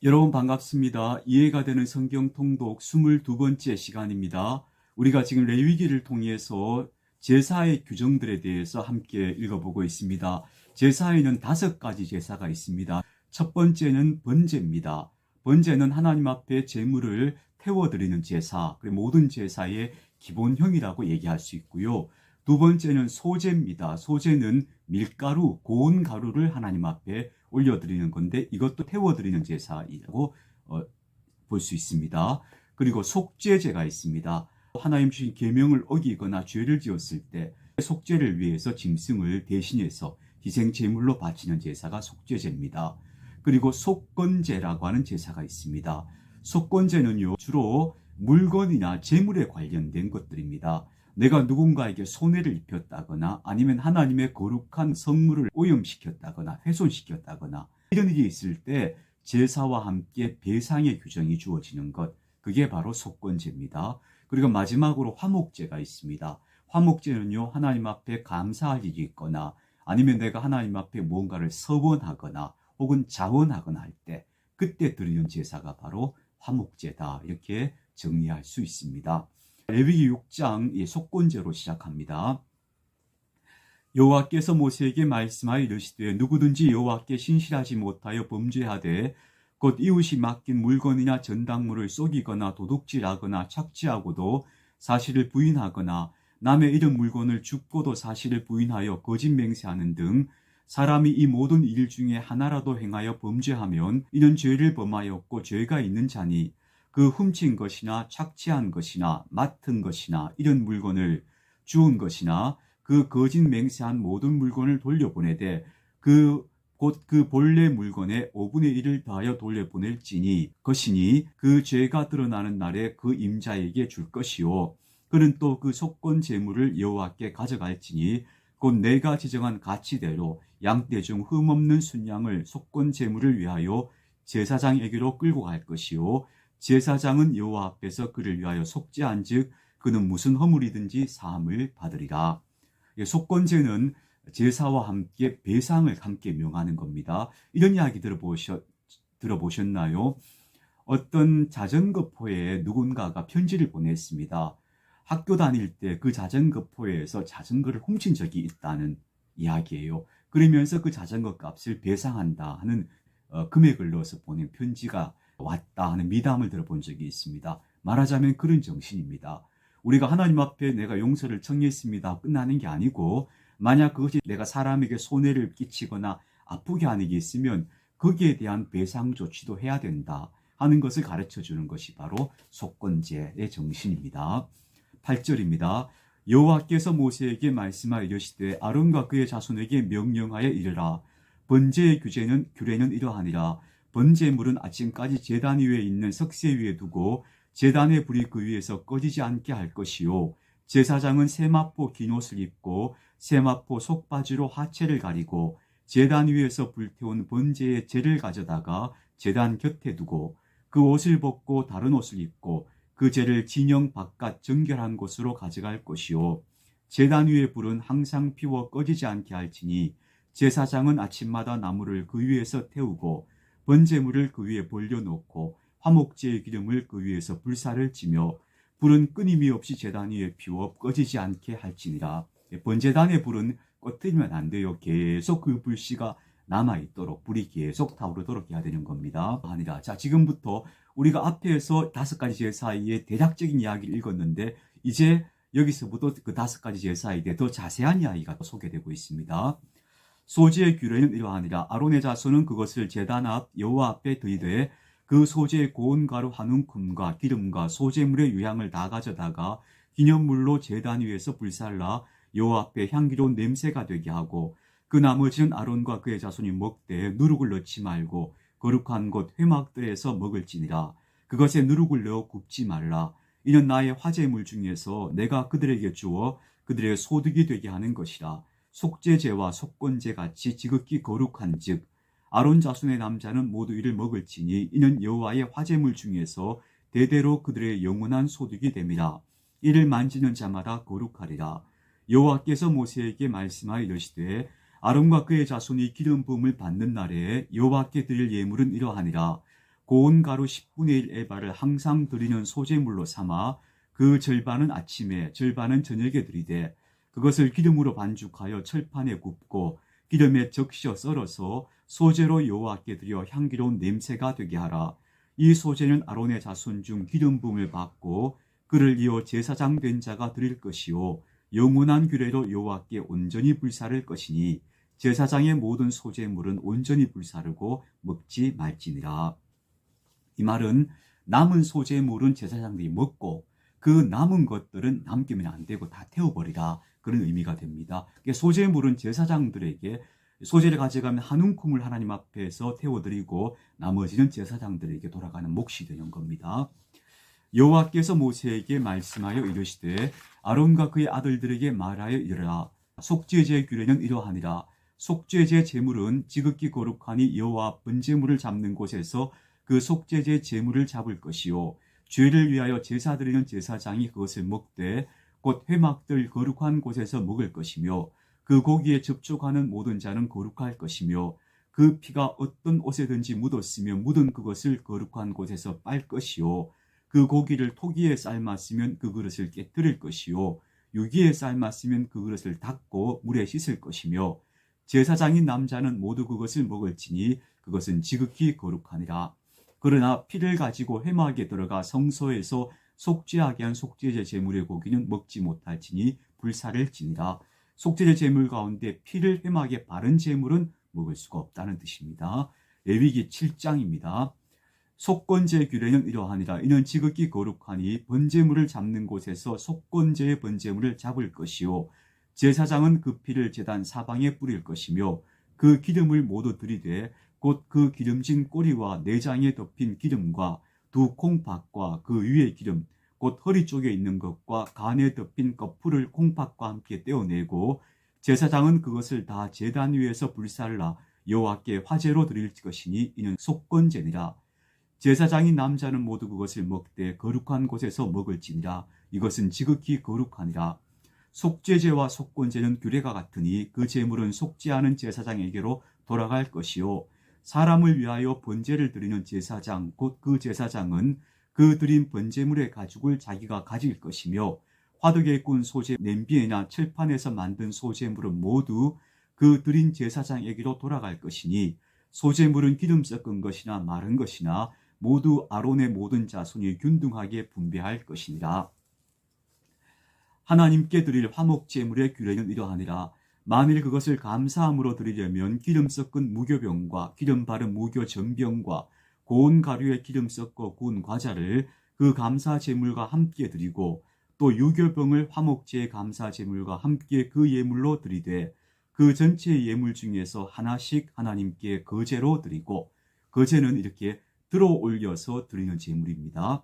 여러분 반갑습니다. 이해가 되는 성경 통독 22번째 시간입니다. 우리가 지금 레위기를 통해서 제사의 규정들에 대해서 함께 읽어보고 있습니다. 제사에는 5가지 제사가 있습니다. 첫 번째는 번제입니다. 번제는 하나님 앞에 제물을 태워드리는 제사, 그리고 모든 제사의 기본형이라고 얘기할 수 있고요. 두 번째는 소제입니다. 소제는 밀가루, 고운 가루를 하나님 앞에 올려드리는 건데 이것도 태워드리는 제사이라고 볼 수 있습니다. 그리고 속죄제가 있습니다. 하나님 주신 계명을 어기거나 죄를 지었을 때 속죄를 위해서 짐승을 대신해서 희생 제물로 바치는 제사가 속죄제입니다. 그리고 속건제라고 하는 제사가 있습니다. 속건제는요, 주로 물건이나 재물에 관련된 것들입니다. 내가 누군가에게 손해를 입혔다거나 아니면 하나님의 거룩한 성물을 오염시켰다거나 훼손시켰다거나 이런 일이 있을 때 제사와 함께 배상의 규정이 주어지는 것, 그게 바로 속건제입니다. 그리고 마지막으로 화목제가 있습니다. 화목제는요, 하나님 앞에 감사할 일이 있거나 아니면 내가 하나님 앞에 무언가를 서원하거나 혹은 자원하거나 할 때 그때 드리는 제사가 바로 화목제다, 이렇게 정리할 수 있습니다. 레위기 6장 속건제로 시작합니다. 여호와께서 모세에게 말씀하여 이르시되 누구든지 여호와께 신실하지 못하여 범죄하되 곧 이웃이 맡긴 물건이나 전당물을 속이거나 도둑질하거나 착취하고도 사실을 부인하거나 남의 잃은 물건을 줍고도 사실을 부인하여 거짓 맹세하는 등 사람이 이 모든 일 중에 하나라도 행하여 범죄하면 이는 죄를 범하였고 죄가 있는 자니 그 훔친 것이나 착취한 것이나 맡은 것이나 이런 물건을 주운 것이나 그 거짓 맹세한 모든 물건을 돌려보내되 곧 그 본래 물건의 5분의 1을 더하여 돌려보낼지니 것이니 그 죄가 드러나는 날에 그 임자에게 줄 것이요 그는 또 그 속건 재물을 여호와께 가져갈지니 곧 내가 지정한 가치대로 양떼 중 흠없는 순양을 속건 재물을 위하여 제사장에게로 끌고 갈 것이요 제사장은 여호와 앞에서 그를 위하여 속죄한즉 그는 무슨 허물이든지 사함을 받으리라. 속건제는 제사와 함께 배상을 함께 명하는 겁니다. 이런 이야기 들어보셨나요? 어떤 자전거포에 누군가가 편지를 보냈습니다. 학교 다닐 때 그 자전거포에서 자전거를 훔친 적이 있다는 이야기예요. 그러면서 그 자전거 값을 배상한다 하는 금액을 넣어서 보낸 편지가 왔다 하는 미담을 들어본 적이 있습니다. 말하자면 그런 정신입니다. 우리가 하나님 앞에 내가 용서를 청했습니다 끝나는 게 아니고, 만약 그것이 내가 사람에게 손해를 끼치거나 아프게 하는 게 있으면 거기에 대한 배상 조치도 해야 된다 하는 것을 가르쳐 주는 것이 바로 속건제의 정신입니다. 8절입니다. 여호와께서 모세에게 말씀하여 이르시되 아론과 그의 자손에게 명령하여 이르라. 번제의 규례는 이러하니라. 번제물은 아침까지 제단 위에 있는 석쇠 위에 두고 제단의 불이 그 위에서 꺼지지 않게 할 것이요 제사장은 세마포 긴 옷을 입고 세마포 속바지로 하체를 가리고 제단 위에서 불태운 번제의 재를 가져다가 제단 곁에 두고 그 옷을 벗고 다른 옷을 입고 그 재를 진영 바깥 정결한 곳으로 가져갈 것이요 제단 위의 불은 항상 피워 꺼지지 않게 할지니 제사장은 아침마다 나무를 그 위에서 태우고 번제물을 그 위에 벌려놓고 화목제의 기름을 그 위에서 불사를 지며 불은 끊임이 없이 제단 위에 피워 꺼지지 않게 할지니라. 번제단의 불은 꺼뜨리면 안 돼요. 계속 그 불씨가 남아있도록, 불이 계속 타오르도록 해야 되는 겁니다. 아니라 자, 지금부터 우리가 앞에서 5가지 제사의 대략적인 이야기를 읽었는데 이제 여기서부터 그 5가지 제사에 대해 더 자세한 이야기가 소개되고 있습니다. 소제의 규례는 이러하니라. 아론의 자손은 그것을 제단 앞 여호와 앞에 들이되 그 소제의 고운 가루 한 움큼과 기름과 소제물의 유향을 다 가져다가 기념물로 제단 위에서 불살라 여호와 앞에 향기로운 냄새가 되게 하고 그 나머지는 아론과 그의 자손이 먹되 누룩을 넣지 말고 거룩한 곳 회막들에서 먹을지니라. 그것에 누룩을 넣어 굽지 말라. 이는 나의 화제물 중에서 내가 그들에게 주어 그들의 소득이 되게 하는 것이라. 속죄제와 속건제 같이 지극히 거룩한즉 아론 자손의 남자는 모두 이를 먹을지니 이는 여호와의 화제물 중에서 대대로 그들의 영원한 소득이 됨이라. 이를 만지는 자마다 거룩하리라. 여호와께서 모세에게 말씀하여 이르시되 아론과 그의 자손이 기름 부음을 받는 날에 여호와께 드릴 예물은 이러하니라. 고운 가루 10분의 1 에바를 항상 드리는 소제물로 삼아 그 절반은 아침에 절반은 저녁에 드리되 그것을 기름으로 반죽하여 철판에 굽고 기름에 적셔 썰어서 소제로 여호와께 드려 향기로운 냄새가 되게 하라. 이 소제는 아론의 자손 중 기름 부음을 받고 그를 이어 제사장 된 자가 드릴 것이요 영원한 규례로 여호와께 온전히 불사를 것이니 제사장의 모든 소제물은 온전히 불사르고 먹지 말지니라. 이 말은 남은 소제물은 제사장들이 먹고 그 남은 것들은 남기면 안 되고 다 태워버리라, 그런 의미가 됩니다. 소제물은 제사장들에게 소제를 가져가면 한 움큼을 하나님 앞에서 태워드리고 나머지는 제사장들에게 돌아가는 몫이 되는 겁니다. 여호와께서 모세에게 말씀하여 이르시되 아론과 그의 아들들에게 말하여 이르라. 속죄제 규례는 이러하니라. 속죄제 제물은 지극히 거룩하니 여호와 번제물을 잡는 곳에서 그 속죄제 제물을 잡을 것이요 죄를 위하여 제사 드리는 제사장이 그것을 먹되 곧 회막들 거룩한 곳에서 먹을 것이며 그 고기에 접촉하는 모든 자는 거룩할 것이며 그 피가 어떤 옷에든지 묻었으며 묻은 그것을 거룩한 곳에서 빨 것이요 그 고기를 토기에 삶았으면 그 그릇을 깨뜨릴 것이요 유기에 삶았으면 그 그릇을 닦고 물에 씻을 것이며 제사장인 남자는 모두 그것을 먹을지니 그것은 지극히 거룩하니라. 그러나 피를 가지고 회막에 들어가 성소에서 속죄하게 한 속죄제 제물의 고기는 먹지 못할지니 불사를 지니라. 속죄제 제물 가운데 피를 회막에 바른 제물은 먹을 수가 없다는 뜻입니다. 레위기 7장입니다. 속건제 규례는 이러하니라. 이는 지극히 거룩하니 번제물을 잡는 곳에서 속건제의 번제물을 잡을 것이요 제사장은 그 피를 제단 사방에 뿌릴 것이며 그 기름을 모두 들이되 곧 그 기름진 꼬리와 내장에 덮인 기름과 두 콩팥과 그 위의 기름 곧 허리 쪽에 있는 것과 간에 덮인 거풀을 콩팥과 함께 떼어내고 제사장은 그것을 다 제단 위에서 불살라 여호와께 화제로 드릴 것이니 이는 속건제니라. 제사장인 남자는 모두 그것을 먹되 거룩한 곳에서 먹을지니라. 이것은 지극히 거룩하니라. 속죄제와 속건제는 규례가 같으니 그 제물은 속죄하는 제사장에게로 돌아갈 것이요 사람을 위하여 번제를 드리는 제사장 곧 그 제사장은 그 드린 번제물의 가죽을 자기가 가질 것이며 화덕에 꾼 소재 냄비에나 철판에서 만든 소재물은 모두 그 드린 제사장에게로 돌아갈 것이니 소재물은 기름 섞은 것이나 마른 것이나 모두 아론의 모든 자손이 균등하게 분배할 것이니라. 하나님께 드릴 화목제물의 규례는 이러하니라. 만일 그것을 감사함으로 드리려면 기름 섞은 무교병과 기름 바른 무교전병과 고운 가루에 기름 섞어 구운 과자를 그 감사제물과 함께 드리고 또 유교병을 화목제의 감사제물과 함께 그 예물로 드리되 그 전체 예물 중에서 하나씩 하나님께 거제로 드리고 거제는 이렇게 들어 올려서 드리는 제물입니다.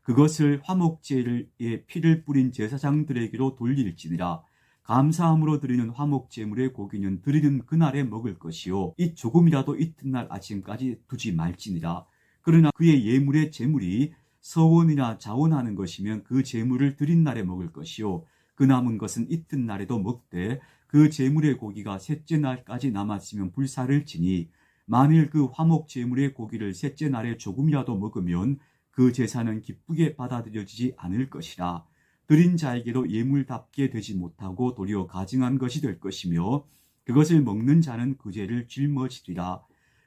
그것을 화목제의 피를 뿌린 제사장들에게로 돌릴지니라. 감사함으로 드리는 화목제물의 고기는 드리는 그날에 먹을 것이요 이 조금이라도 이튿날 아침까지 두지 말지니라. 그러나 그의 예물의 제물이 서원이나 자원하는 것이면 그 제물을 드린 날에 먹을 것이요 그 남은 것은 이튿날에도 먹되 그 제물의 고기가 셋째 날까지 남았으면 불사를 지니 만일 그 화목제물의 고기를 셋째 날에 조금이라도 먹으면 그 제사는 기쁘게 받아들여지지 않을 것이라. 드린 자에게로 예물답게 되지 못하고 도리어 가증한 것이 될 것이며 그것을 먹는 자는 그 죄를 짊어지리라.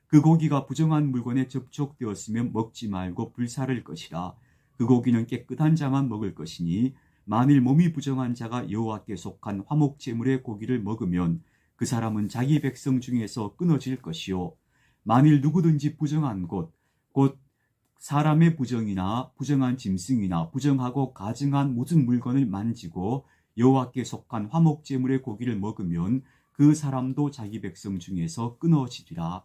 그 고기가 부정한 물건에 접촉되었으면 먹지 말고 불사를 것이라. 그 고기는 깨끗한 자만 먹을 것이니 만일 몸이 부정한 자가 여호와께 속한 화목제물의 고기를 먹으면 그 사람은 자기 백성 중에서 끊어질 것이요 만일 누구든지 부정한 곧 사람의 부정이나 부정한 짐승이나 부정하고 가증한 모든 물건을 만지고 여호와께 속한 화목제물의 고기를 먹으면 그 사람도 자기 백성 중에서 끊어지리라.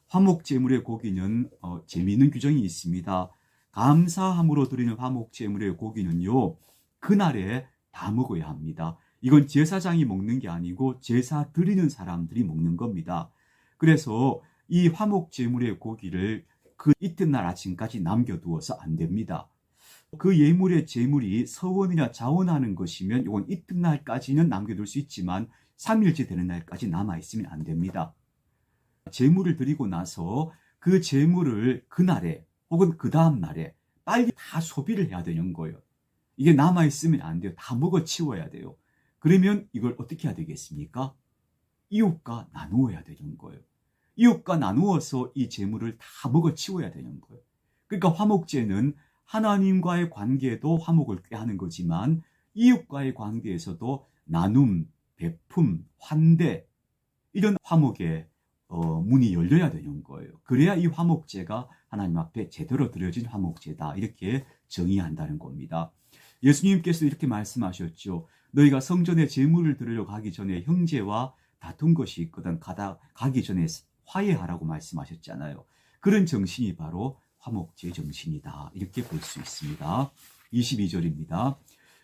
화목제물의 고기는 재미있는 규정이 있습니다. 감사함으로 드리는 화목제물의 고기는요 그날에 다 먹어야 합니다. 이건 제사장이 먹는 게 아니고 제사 드리는 사람들이 먹는 겁니다. 그래서 이 화목제물의 고기를 그 이튿날 아침까지 남겨두어서 안 됩니다. 그 예물의 제물이 서원이나 자원하는 것이면 이건 이튿날까지는 남겨둘 수 있지만 3일째 되는 날까지 남아있으면 안 됩니다. 제물을 드리고 나서 그 재물을 그날에 혹은 그 다음 날에 빨리 다 소비를 해야 되는 거예요. 이게 남아있으면 안 돼요. 다 먹어치워야 돼요. 그러면 이걸 어떻게 해야 되겠습니까? 이웃과 나누어야 되는 거예요. 이웃과 나누어서 이 재물을 다 먹어치워야 되는 거예요. 그러니까 화목제는 하나님과의 관계도 화목을 꾀하는 거지만 이웃과의 관계에서도 나눔, 베품, 환대 이런 화목의 문이 열려야 되는 거예요. 그래야 이 화목제가 하나님 앞에 제대로 드려진 화목제다 이렇게 정의한다는 겁니다. 예수님께서 이렇게 말씀하셨죠. 너희가 성전에 제물을 드리러 가기 전에 형제와 다툰 것이 있거든 가기 전에 화해하라고 말씀하셨잖아요. 그런 정신이 바로 화목제 정신이다 이렇게 볼 수 있습니다. 22절입니다.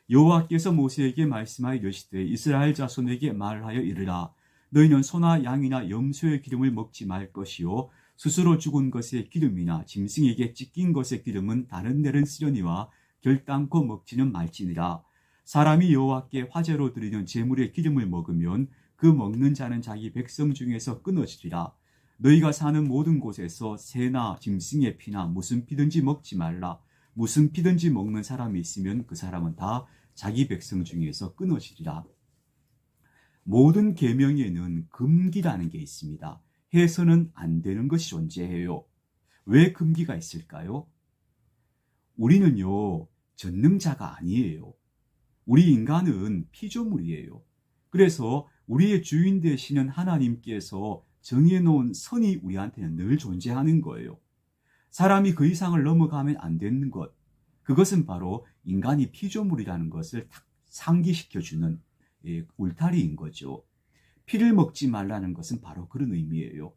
여호와께서 모세에게 말씀하여 이르시되 이스라엘 자손에게 말하여 이르라. 너희는 소나 양이나 염소의 기름을 먹지 말 것이요 스스로 죽은 것의 기름이나 짐승에게 찢긴 것의 기름은 다른 데는 쓰려니와 결단코 먹지는 말지니라. 사람이 여호와께 화제로 드리는 제물의 기름을 먹으면 그 먹는 자는 자기 백성 중에서 끊어지리라. 너희가 사는 모든 곳에서 새나 짐승의 피나 무슨 피든지 먹지 말라. 무슨 피든지 먹는 사람이 있으면 그 사람은 다 자기 백성 중에서 끊어지리라. 모든 계명에는 금기라는 게 있습니다. 해서는 안 되는 것이 존재해요. 왜 금기가 있을까요? 우리는요, 전능자가 아니에요. 우리 인간은 피조물이에요. 그래서 우리의 주인 되시는 하나님께서 정해놓은 선이 우리한테는 늘 존재하는 거예요. 사람이 그 이상을 넘어가면 안 되는 것, 그것은 바로 인간이 피조물이라는 것을 상기시켜주는 울타리인 거죠. 피를 먹지 말라는 것은 바로 그런 의미예요.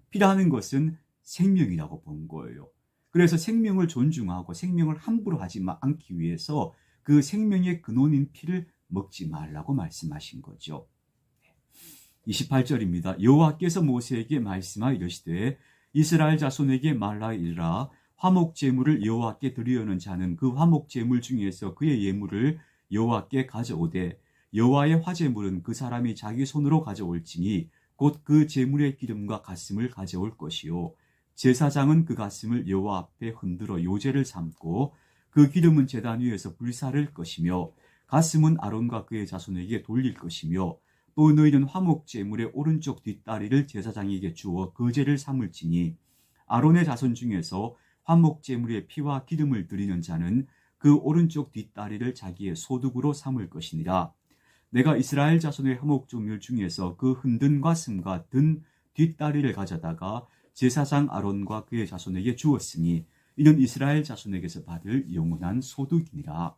피라는 것은 생명이라고 본 거예요. 그래서 생명을 존중하고 생명을 함부로 하지 않기 위해서 그 생명의 근원인 피를 먹지 말라고 말씀하신 거죠. 28절입니다. 여호와께서 모세에게 말씀하여 이르시되 이스라엘 자손에게 말하여 이르라. 화목 제물을 여호와께 드리려는 자는 그 화목 제물 중에서 그의 예물을 여호와께 가져오되 여호와의 화제물은 그 사람이 자기 손으로 가져올지니 곧 그 제물의 기름과 가슴을 가져올 것이요 제사장은 그 가슴을 여호와 앞에 흔들어 요제를 삼고 그 기름은 제단 위에서 불사를 것이며 가슴은 아론과 그의 자손에게 돌릴 것이며 또 너희는 화목 제물의 오른쪽 뒷다리를 제사장에게 주어 거제를 삼을지니 아론의 자손 중에서 화목 제물의 피와 기름을 드리는 자는 그 오른쪽 뒷다리를 자기의 소득으로 삼을 것이니라. 내가 이스라엘 자손의 화목 제물 중에서 그 흔든 가슴과 든 뒷다리를 가져다가 제사장 아론과 그의 자손에게 주었으니 이는 이스라엘 자손에게서 받을 영원한 소득이니라.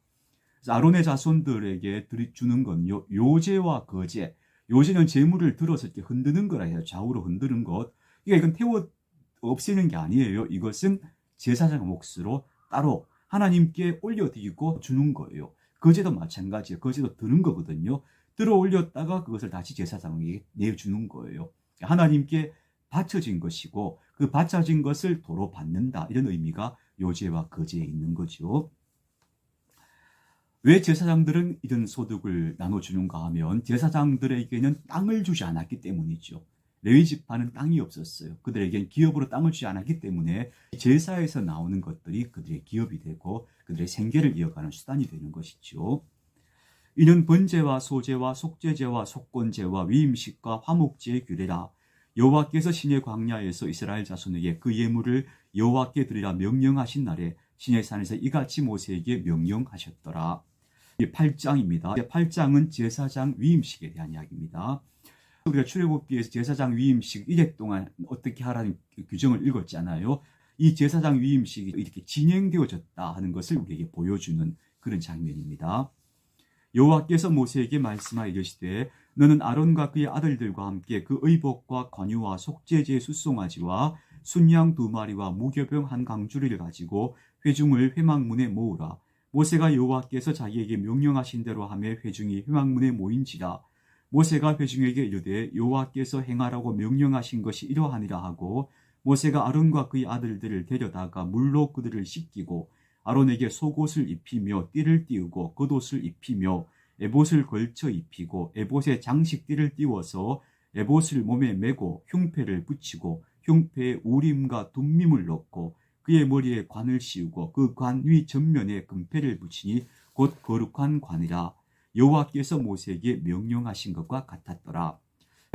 아론의 자손들에게 주는 건요, 요제와 거제. 요제는 제물을 들어서 이렇게 흔드는 거라 해요. 좌우로 흔드는 것. 이건 태워 없애는 게 아니에요. 이것은 제사장 몫으로 따로 하나님께 올려드리고 주는 거예요. 거제도 마찬가지예요. 거제도 드는 거거든요. 들어 올렸다가 그것을 다시 제사장에게 내주는 거예요. 하나님께 바쳐진 것이고 그 바쳐진 것을 도로 받는다. 이런 의미가 요제와 거제에 있는 거죠. 왜 제사장들은 이런 소득을 나눠주는가 하면 제사장들에게는 땅을 주지 않았기 때문이죠. 레위 지파는 땅이 없었어요. 그들에겐 기업으로 땅을 주지 않았기 때문에 제사에서 나오는 것들이 그들의 기업이 되고 그들의 생계를 이어가는 수단이 되는 것이죠. 이는 번제와 소제와 속죄제와 속건제와 위임식과 화목제의 규례라. 여호와께서 신의 광야에서 이스라엘 자손에게 그 예물을 여호와께 드리라 명령하신 날에 신의 산에서 이같이 모세에게 명령하셨더라. 8장입니다. 8장은 제사장 위임식에 대한 이야기입니다. 우리가 출애굽기에서 제사장 위임식 1회 동안 어떻게 하라는 규정을 읽었잖아요. 이 제사장 위임식이 이렇게 진행되어졌다 하는 것을 우리에게 보여주는 그런 장면입니다. 여호와께서 모세에게 말씀하여 이르시되 너는 아론과 그의 아들들과 함께 그 의복과 관유와 속죄제의 숫송아지와 순양 2마리와 무교병 한 강주리를 가지고 회중을 회막문에 모으라. 모세가 여호와께서 자기에게 명령하신 대로 하며 회중이 회막문에 모인지라. 모세가 회중에게 이르되 여호와께서 행하라고 명령하신 것이 이러하니라 하고 모세가 아론과 그의 아들들을 데려다가 물로 그들을 씻기고 아론에게 속옷을 입히며 띠를 띄우고 겉옷을 입히며 에봇을 걸쳐 입히고 에봇에 장식띠를 띄워서 에봇을 몸에 메고 흉패를 붙이고 흉패에 우림과 둠밈을 넣고 그의 머리에 관을 씌우고 그 관 위 전면에 금패를 붙이니 곧 거룩한 관이라 여호와께서 모세에게 명령하신 것과 같았더라.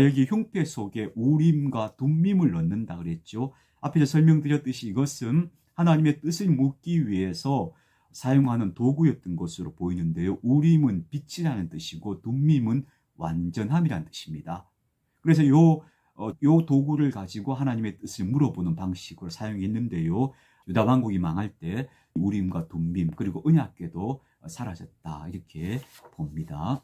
여기 흉패 속에 우림과 둠밈을 넣는다 그랬죠. 앞에서 설명드렸듯이 이것은 하나님의 뜻을 묻기 위해서 사용하는 도구였던 것으로 보이는데요. 우림은 빛이라는 뜻이고 둠밈은 완전함이라는 뜻입니다. 그래서 요 도구를 가지고 하나님의 뜻을 물어보는 방식으로 사용했는데요. 유다 왕국이 망할 때 우림과 둠밈 그리고 언약궤도 사라졌다 이렇게 봅니다.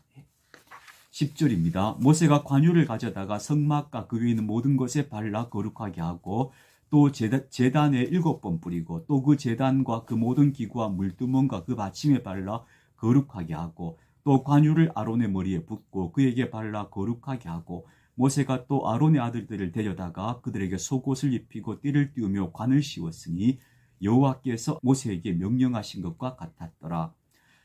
10절입니다. 모세가 관유를 가져다가 성막과 그 위에 있는 모든 것에 발라 거룩하게 하고 또 제단에 7번 뿌리고 또 그 제단과 그 모든 기구와 물두멍과 그 받침에 발라 거룩하게 하고 또 관유를 아론의 머리에 붓고 그에게 발라 거룩하게 하고 모세가 또 아론의 아들들을 데려다가 그들에게 속옷을 입히고 띠를 띄우며 관을 씌웠으니 여호와께서 모세에게 명령하신 것과 같았더라.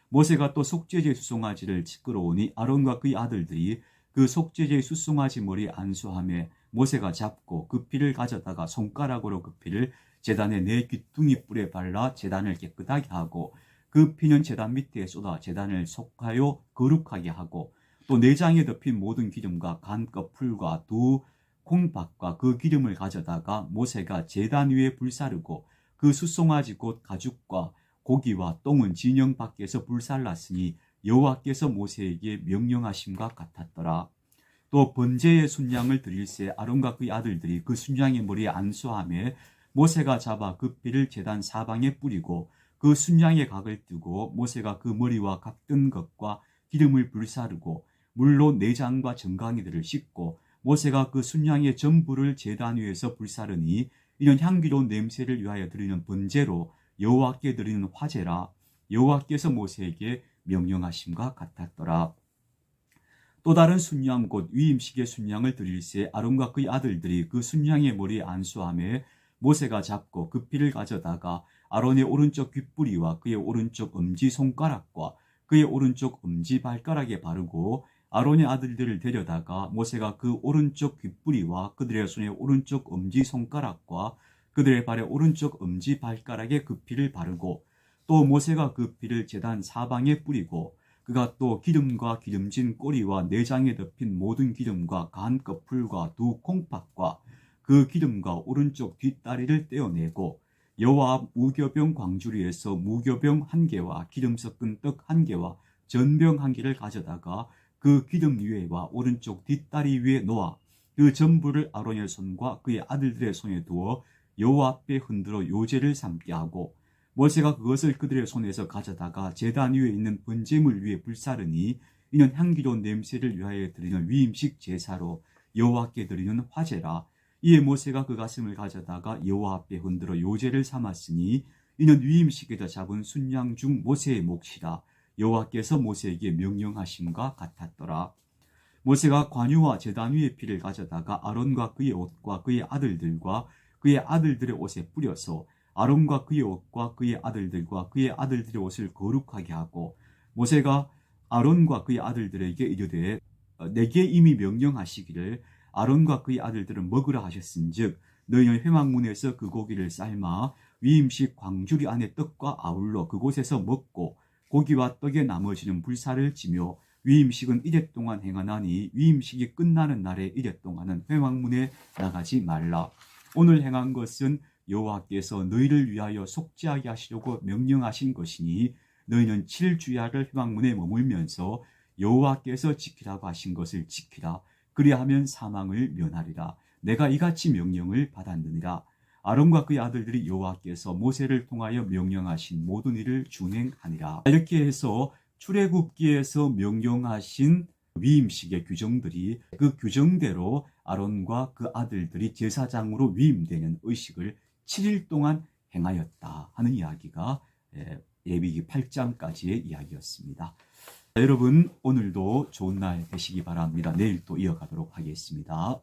모세가 또 속죄제의 수송아지를 끌어오니 아론과 그의 아들들이 그 속죄제의 수송아지 머리에 안수하며 모세가 잡고 그 피를 가져다가 손가락으로 그 피를 제단의 네 귀퉁이 뿔에 발라 제단을 깨끗하게 하고 그 피는 제단 밑에 쏟아 제단을 속하여 거룩하게 하고 또 내장에 덮인 모든 기름과 간꺼풀과 두 콩밥과 그 기름을 가져다가 모세가 제단 위에 불사르고 그 수송아지 곧 가죽과 고기와 똥은 진영 밖에서 불살랐으니 여호와께서 모세에게 명령하심과 같았더라. 또 번제의 순양을 드릴새 아론과 그의 아들들이 그 순양의 머리에 안수하며 모세가 잡아 그 피를 제단 사방에 뿌리고 그 순양의 각을 뜨고 모세가 그 머리와 각 뜬 것과 기름을 불사르고 물로 내장과 정강이들을 씻고 모세가 그 순양의 전부를 제단 위에서 불사르니 이는 향기로운 냄새를 위하여 드리는 번제로 여호와께 드리는 화제라 여호와께서 모세에게 명령하심과 같았더라. 또 다른 순양 곧 위임식의 순양을 드릴새 아론과 그의 아들들이 그 순양의 머리에 안수하며 모세가 잡고 그 피를 가져다가 아론의 오른쪽 귓뿌리와 그의 오른쪽 엄지손가락과 그의 오른쪽 엄지발가락에 바르고 아론의 아들들을 데려다가 모세가 그 오른쪽 귓뿌리와 그들의 손의 오른쪽 엄지손가락과 그들의 발의 오른쪽 엄지발가락에 그 피를 바르고 또 모세가 그 피를 제단 사방에 뿌리고 그가 또 기름과 기름진 꼬리와 내장에 덮인 모든 기름과 간꺼풀과 두 콩팥과 그 기름과 오른쪽 뒷다리를 떼어내고 여호와 무교병 광주리에서 무교병 1개와 기름 섞은 떡 1개와 전병 1개를 가져다가 그 기름 위에와 오른쪽 뒷다리 위에 놓아 그 전부를 아론의 손과 그의 아들들의 손에 두어 여호와 앞에 흔들어 요제를 삼게 하고 모세가 그것을 그들의 손에서 가져다가 제단 위에 있는 번제물 위에 불사르니 이는 향기로운 냄새를 위하여 드리는 위임식 제사로 여호와께 드리는 화제라. 이에 모세가 그 가슴을 가져다가 여호와 앞에 흔들어 요제를 삼았으니 이는 위임식에서 잡은 순양 중 모세의 몫이라. 여호와께서 모세에게 명령하심과 같았더라. 모세가 관유와 제단 위의 피를 가져다가 아론과 그의 옷과 그의 아들들과 그의 아들들의 옷에 뿌려서 아론과 그의 옷과 그의 아들들과 그의 아들들의 옷을 거룩하게 하고 모세가 아론과 그의 아들들에게 이르되 내게 이미 명령하시기를 아론과 그의 아들들은 먹으라 하셨은즉 너희는 회막문에서 그 고기를 삶아 위임식 광주리 안에 떡과 아울러 그곳에서 먹고 고기와 떡의 나머지는 불사를 지며 위임식은 이래 동안 행하나니 위임식이 끝나는 날에 이래 동안은 회막문에 나가지 말라. 오늘 행한 것은 여호와께서 너희를 위하여 속죄하게 하시려고 명령하신 것이니 너희는 7주야를 회막문에 머물면서 여호와께서 지키라고 하신 것을 지키라. 그리하면 사망을 면하리라. 내가 이같이 명령을 받았느니라. 아론과 그의 아들들이 여호와께서 모세를 통하여 명령하신 모든 일을 준행하니라. 이렇게 해서 출애굽기에서 명령하신 위임식의 규정들이 그 규정대로 아론과 그 아들들이 제사장으로 위임되는 의식을 7일 동안 행하였다 하는 이야기가 레위기 8장까지의 이야기였습니다. 여러분 오늘도 좋은 날 되시기 바랍니다. 내일 또 이어가도록 하겠습니다.